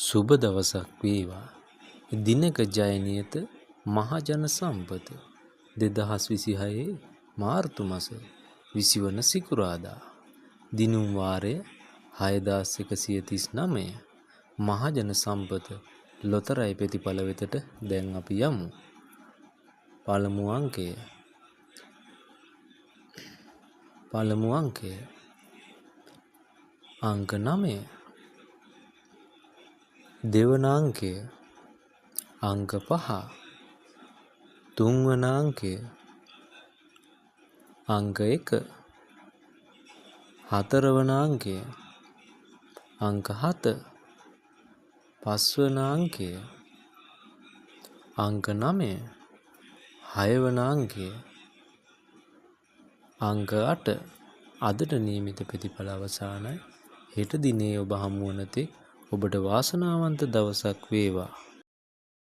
සුබ දවසක් වේවා. දිනක ජයනියත මහජන සම්පත 2026 මාර්තු මාස 20 වන සිකුරාදා. දිනුම් වාරය 6139. මහජන සම්පත ලොතරැයි ප්‍රතිඵල වෙතට දැන් අපි යමු. පළමු අංකය අංක 9. දෙවන අංකය අංක 5. තුන්වන අංකය අංක 1. හතරවන අංකය අංක 7. පස්වන අංකය අංක 9. හයවන අංකය අංක 8. අදට නියමිත ප්‍රතිඵල අවසానයි. හෙට දිනේ ඔබ හමු වන තෙක් ඔබට වාසනාවන්ත දවසක් වේවා.